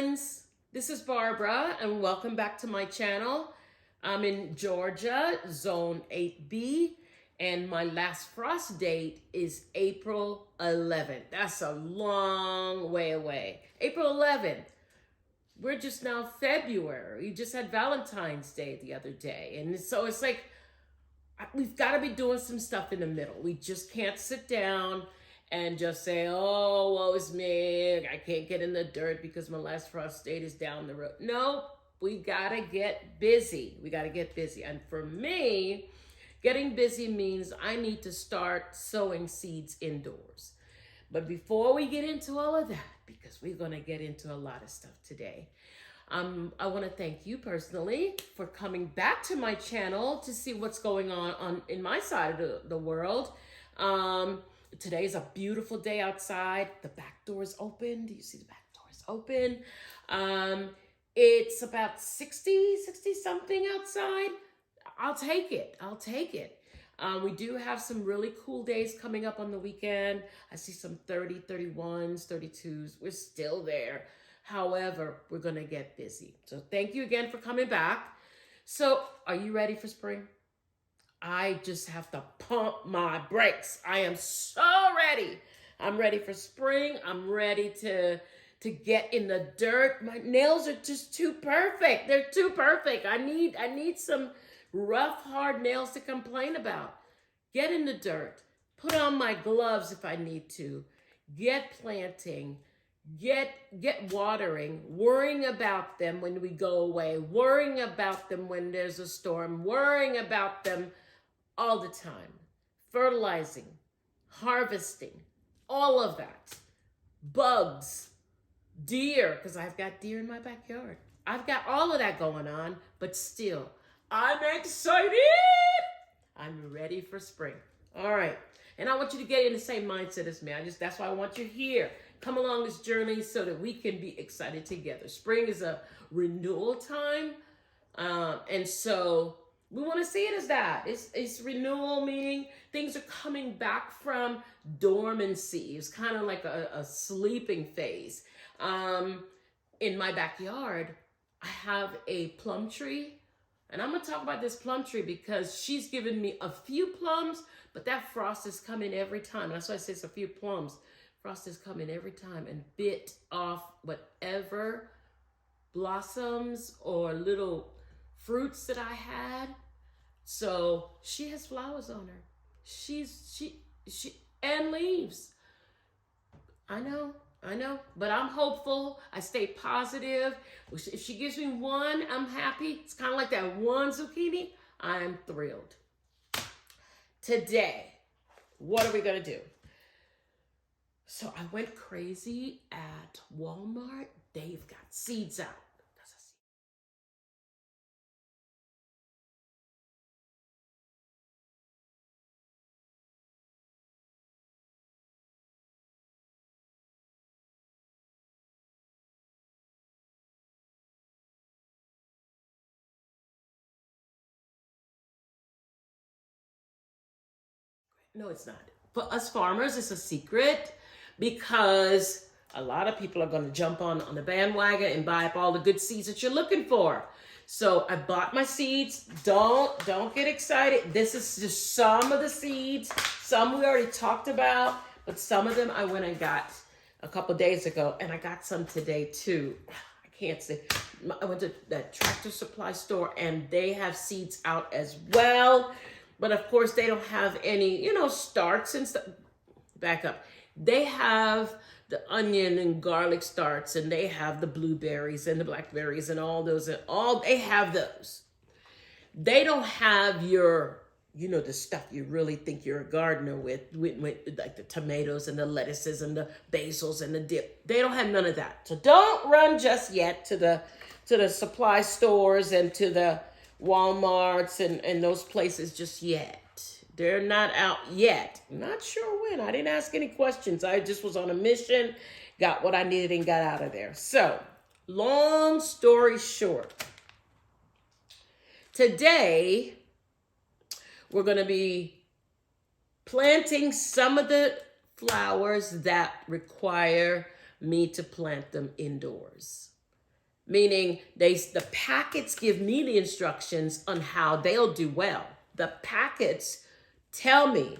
friends. This is Barbara, and welcome back to my channel. I'm in Georgia, Zone 8B, and my last frost date is April 11th. That's a long way away. April 11th. We're just now February. We just had Valentine's Day the other day, and so it's like we've got to be doing some stuff in the middle. We just can't sit down and just say, oh, woe is me, I can't get in the dirt because my last frost date is down the road. No, we gotta get busy. We gotta get busy. And for me, getting busy means I need to start sowing seeds indoors. But before we get into all of that, because we're gonna get into a lot of stuff today, I want to thank you personally for coming back to my channel to see what's going on in my side of the world. Today's a beautiful day outside. The back door is open. Do you see the back door is open? It's about 60 something outside. I'll take it. I'll take it. We do have some really cool days coming up on the weekend. I see some 30, 31s, 32s. We're still there. However, we're going to get busy. So thank you again for coming back. So are you ready for spring? I just have to pump my brakes. I am so ready. I'm ready for spring. I'm ready to get in the dirt. My nails are just too perfect. They're too perfect. I need some rough, hard nails to complain about. Get in the dirt. Put on my gloves if I need to. Get planting. Get watering, worrying about them when we go away, worrying about them when there's a storm, worrying about them all the time, fertilizing, harvesting, all of that. Bugs, deer, because I've got deer in my backyard. I've got all of that going on, but still, I'm excited. I'm ready for spring. All right. And I want you to get in the same mindset as me. That's why I want you here. Come along this journey so that we can be excited together. Spring is a renewal time. And so we want to see it as that. It's renewal, meaning things are coming back from dormancy. It's kind of like a sleeping phase. In my backyard, I have a plum tree. And I'm going to talk about this plum tree because she's given me a few plums, but that frost is coming every time. And that's why I say it's a few plums. Frost is coming every time and bit off whatever blossoms or little fruits that I had. So she has flowers on her. She and leaves. I know, but I'm hopeful. I stay positive. If she gives me one, I'm happy. It's kind of like that one zucchini. I'm thrilled. Today, what are we going to do? So I went crazy at Walmart. They've got seeds out. No, it's not. For us farmers, it's a secret because a lot of people are going to jump on the bandwagon and buy up all the good seeds that you're looking for. So I bought my seeds. Don't get excited. This is just some of the seeds. Some we already talked about, but some of them I went and got a couple days ago, and I got some today too. I can't say. I went to that Tractor Supply store, and they have seeds out as well. But of course, they don't have any, starts and stuff. Back up. They have the onion and garlic starts, and they have the blueberries and the blackberries and all those. They have those. They don't have your, the stuff you really think you're a gardener with like the tomatoes and the lettuces and the basils and the dip. They don't have none of that. So don't run just yet to the supply stores and to the Walmarts and those places just yet. They're not out yet. Not sure when. I didn't ask any questions. I just was on a mission, got what I needed and got out of there. So, long story short, today we're going to be planting some of the flowers that require me to plant them indoors. meaning the packets give me the instructions on how they'll do well. The packets tell me,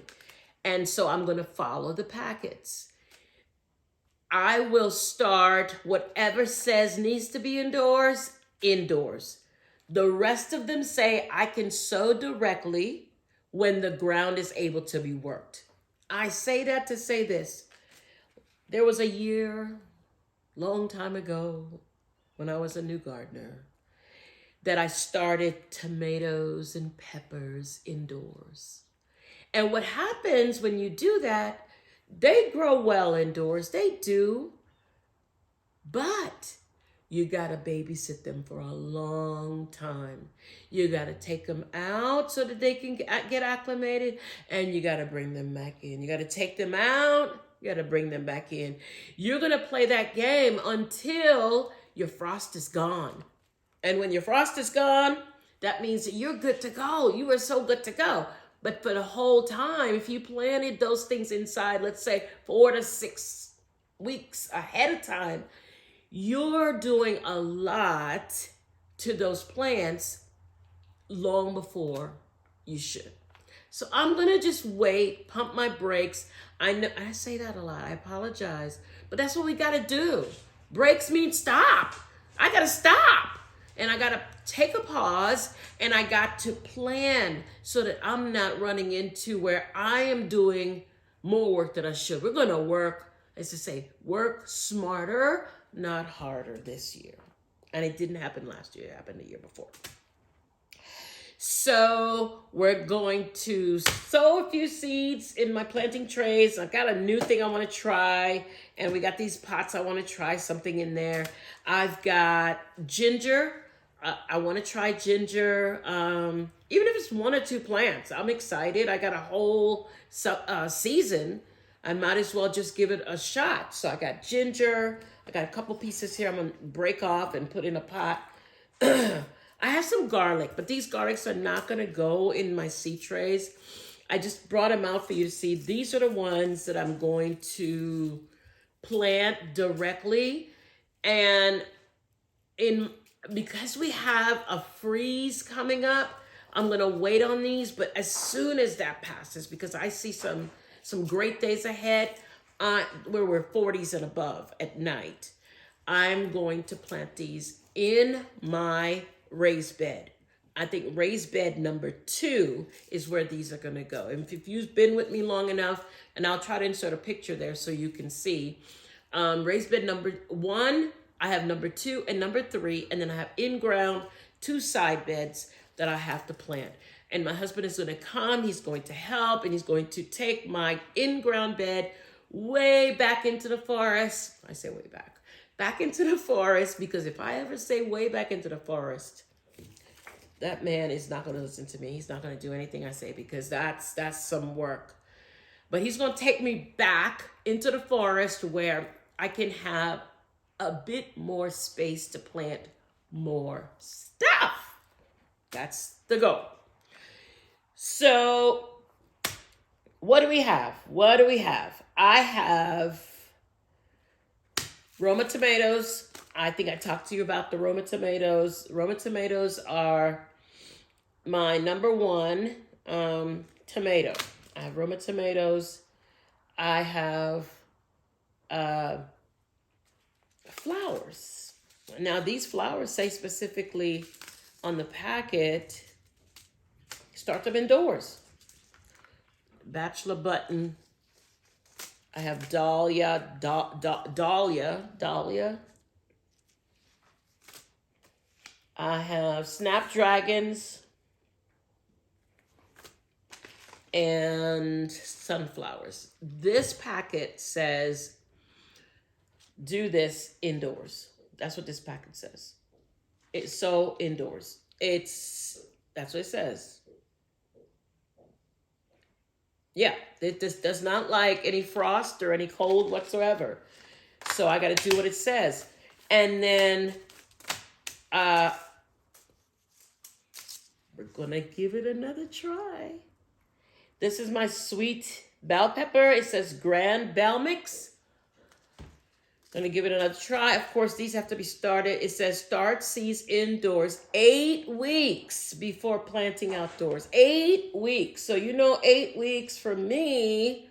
and so I'm going to follow the packets. I will start whatever says needs to be indoors, indoors. The rest of them say I can sow directly when the ground is able to be worked. I say that to say this. There was a year, long time ago, when I was a new gardener, that I started tomatoes and peppers indoors. And what happens when you do that, they grow well indoors, they do, but you gotta babysit them for a long time. You gotta take them out so that they can get acclimated, and you gotta bring them back in. You gotta take them out, you gotta bring them back in. You're gonna play that game until your frost is gone. And when your frost is gone, that means that you're good to go. You are so good to go. But for the whole time, if you planted those things inside, let's say 4 to 6 weeks ahead of time, you're doing a lot to those plants long before you should. So I'm going to just wait, pump my brakes. I know I say that a lot. I apologize. But that's what we got to do. Brakes mean stop. I got to stop. And I got to take a pause, and I got to plan so that I'm not running into where I am doing more work than I should. We're going to work, as I say, work smarter, not harder this year. And it didn't happen last year. It happened the year before. So we're going to sow a few seeds in my planting trays. I've got a new thing I want to try. And we got these pots I want to try something in there. I've got ginger. I want to try ginger, even if it's 1 or 2 plants. I'm excited. I got a whole season. I might as well just give it a shot. So I got ginger. I got a couple pieces here I'm going to break off and put in a pot. I have some garlic, but these garlics are not going to go in my seed trays. I just brought them out for you to see. These are the ones that I'm going to plant directly. And because we have a freeze coming up, I'm going to wait on these. But as soon as that passes, because I see some great days ahead where we're 40s and above at night, I'm going to plant these in my raised bed. I think raised bed number 2 is where these are going to go. And if you've been with me long enough, and I'll try to insert a picture there so you can see, raised bed number 1, I have number 2 and number 3, and then I have in-ground 2 side beds that I have to plant. And my husband is going to come, he's going to help, and he's going to take my in-ground bed way back into the forest. I say way back into the forest, because if I ever say way back into the forest, that man is not going to listen to me. He's not going to do anything I say, because that's some work. But he's going to take me back into the forest where I can have a bit more space to plant more stuff. That's the goal. So what do we have? I have Roma tomatoes. I think I talked to you about the Roma tomatoes. Roma tomatoes are my number 1 tomato. I have Roma tomatoes. I have flowers. Now these flowers say specifically on the packet, start them indoors. Bachelor button. I have dahlia. I have snapdragons and sunflowers. This packet says, do this indoors. That's what this packet says. It's so indoors. That's what it says. Yeah, it just does not like any frost or any cold whatsoever. So I got to do what it says. And then we're going to give it another try. This is my sweet bell pepper. It says Grand Bell Mix. Gonna give it another try. Of course, these have to be started. It says start seeds indoors 8 weeks before planting outdoors. 8 weeks. So 8 weeks for me.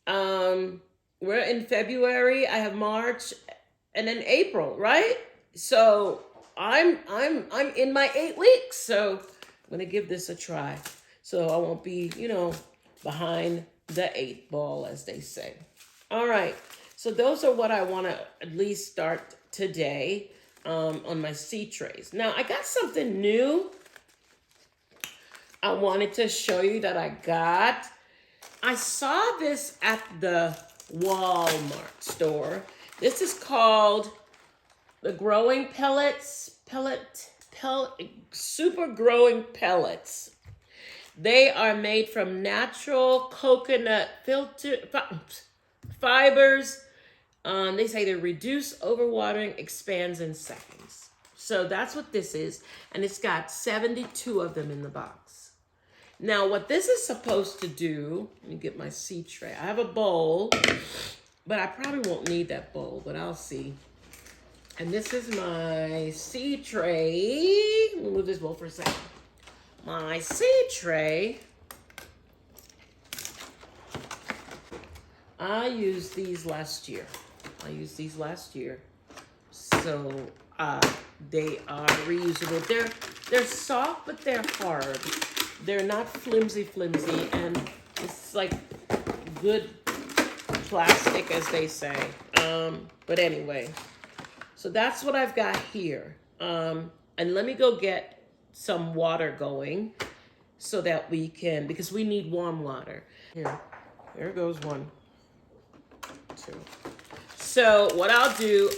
We're in February. I have March and then April, right? So I'm in my 8 weeks. So I'm gonna give this a try. So I won't be, behind the 8 ball, as they say. All right. So those are what I want to at least start today on my seed trays. Now I got something new I wanted to show you that I got. I saw this at the Walmart store. This is called the Growing Pellets, Super Growing Pellets. They are made from natural coconut fibers. They say they reduce overwatering, expands in seconds. So that's what this is. And it's got 72 of them in the box. Now, what this is supposed to do, let me get my seed tray. I have a bowl, but I probably won't need that bowl, but I'll see. And this is my seed tray. Let me move this bowl for a second. My seed tray. I used these last year. So they are reusable. They're soft, but they're hard. They're not flimsy, and it's like good plastic, as they say. But anyway, so that's what I've got here. And let me go get some water going so that we can, because we need warm water. There goes 1, 2. So what I'll do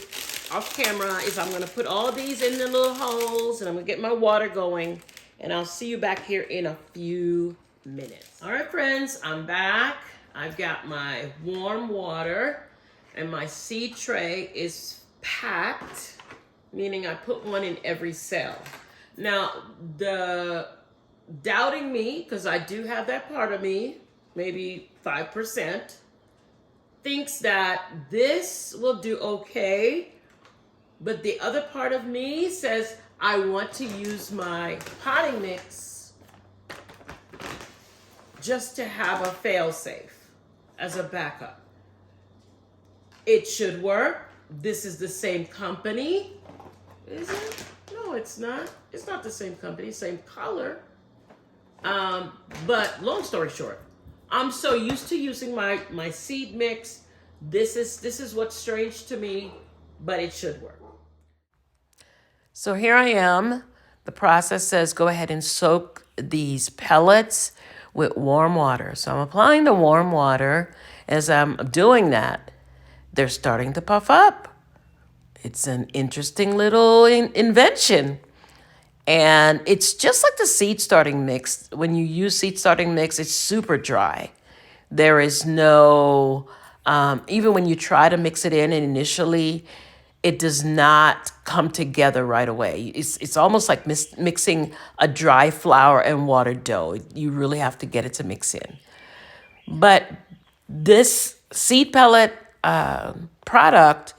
off camera is I'm gonna put all these in the little holes and I'm gonna get my water going, and I'll see you back here in a few minutes. All right, friends, I'm back. I've got my warm water and my seed tray is packed, meaning I put one in every cell. Now, the doubting me, because I do have that part of me, maybe 5%, thinks that this will do okay, but the other part of me says I want to use my potting mix just to have a fail-safe as a backup. It should work. This is the same company. Is it? No, it's not. It's not the same company, same color. But long story short, I'm so used to using my seed mix. This is what's strange to me, but it should work. So here I am. The process says go ahead and soak these pellets with warm water. So I'm applying the warm water. As I'm doing that, they're starting to puff up. It's an interesting little invention. And it's just like the seed starting mix. When you use seed starting mix, it's super dry. There is no, even when you try to mix it in initially, it does not come together right away. It's almost like mixing a dry flour and water dough. You really have to get it to mix in. But this seed pellet product,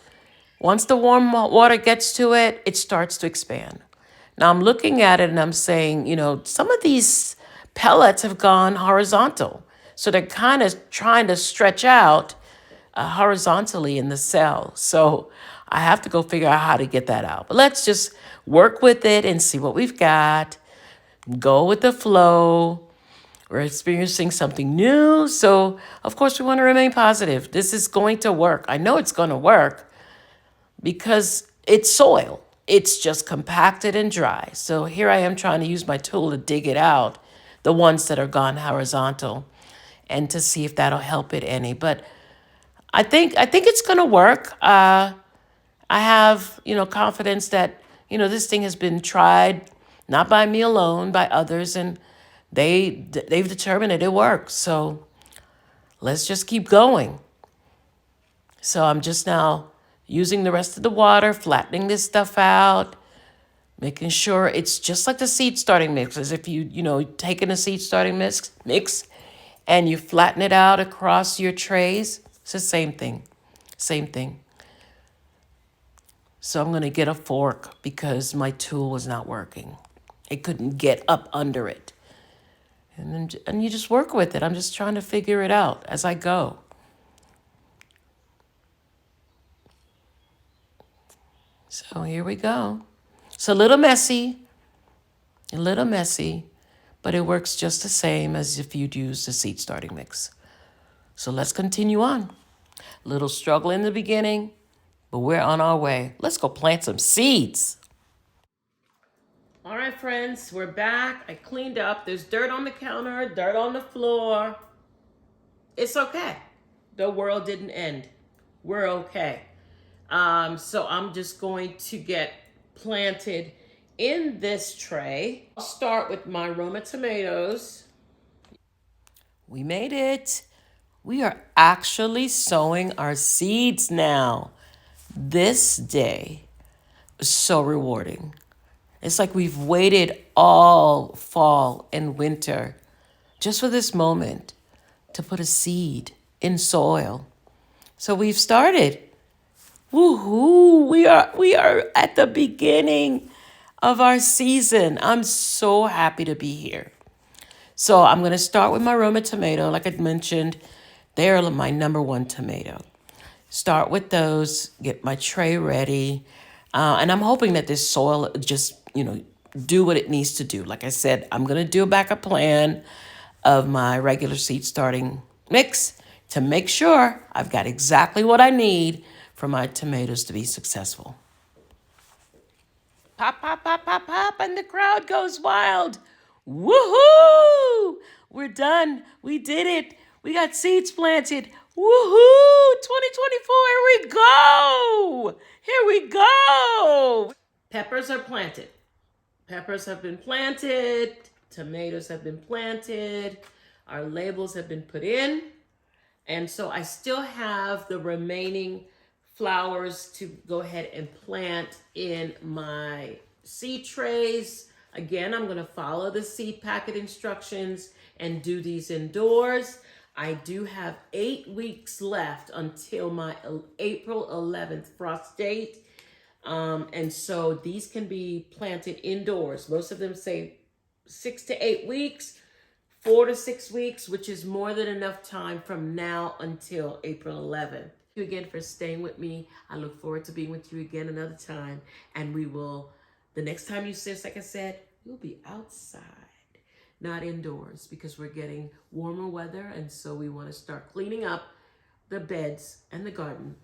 once the warm water gets to it, it starts to expand. Now I'm looking at it and I'm saying, some of these pellets have gone horizontal. So they're kind of trying to stretch out horizontally in the cell. So I have to go figure out how to get that out. But let's just work with it and see what we've got. Go with the flow. We're experiencing something new. So, of course, we want to remain positive. This is going to work. I know it's going to work because it's soil. It's just compacted and dry. So here I am trying to use my tool to dig it out, the ones that are gone horizontal, and to see if that'll help it any. But I think it's going to work. I have, confidence that, this thing has been tried, not by me alone, by others, and they've determined that it works. So let's just keep going. So I'm just now using the rest of the water, flattening this stuff out, making sure it's just like the seed starting mix, as if taking a seed starting mix and you flatten it out across your trays. It's the same thing. So I'm going to get a fork because my tool was not working. It couldn't get up under it. And you just work with it. I'm just trying to figure it out as I go. So here we go. It's a little messy, but it works just the same as if you'd use the seed starting mix. So let's continue on. A little struggle in the beginning, but we're on our way. Let's go plant some seeds. All right, friends, we're back. I cleaned up. There's dirt on the counter, dirt on the floor. It's okay. The world didn't end. We're okay. So I'm just going to get planted in this tray. I'll start with my Roma tomatoes. We made it. We are actually sowing our seeds now. This day is so rewarding. It's like we've waited all fall and winter just for this moment to put a seed in soil. So we've started. Woohoo! We are at the beginning of our season. I'm so happy to be here. So I'm going to start with my Roma tomato. Like I mentioned, they're my number one tomato. Start with those, get my tray ready. And I'm hoping that this soil just, do what it needs to do. Like I said, I'm going to do a backup plan of my regular seed starting mix to make sure I've got exactly what I need for my tomatoes to be successful. Pop, pop, pop, pop, pop, and the crowd goes wild. Woohoo! We're done. We did it. We got seeds planted. Woohoo! 2024, here we go! Here we go! Peppers are planted. Peppers have been planted. Tomatoes have been planted. Our labels have been put in. And so I still have the remaining flowers to go ahead and plant in my seed trays. Again, I'm going to follow the seed packet instructions and do these indoors. I do have 8 weeks left until my April 11th frost date. And so these can be planted indoors. Most of them say 6 to 8 weeks, 4 to 6 weeks, which is more than enough time from now until April 11th. Thank you again for staying with me. I look forward to being with you again another time. And we will, the next time you see us, like I said, we'll be outside, not indoors, because we're getting warmer weather. And so we want to start cleaning up the beds and the garden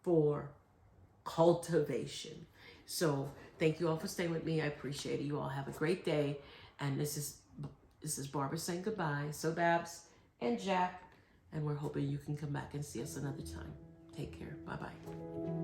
for cultivation. So thank you all for staying with me. I appreciate it. You all have a great day. And this is Barbara saying goodbye. So Babs and Jack. And we're hoping you can come back and see us another time. Take care. Bye-bye.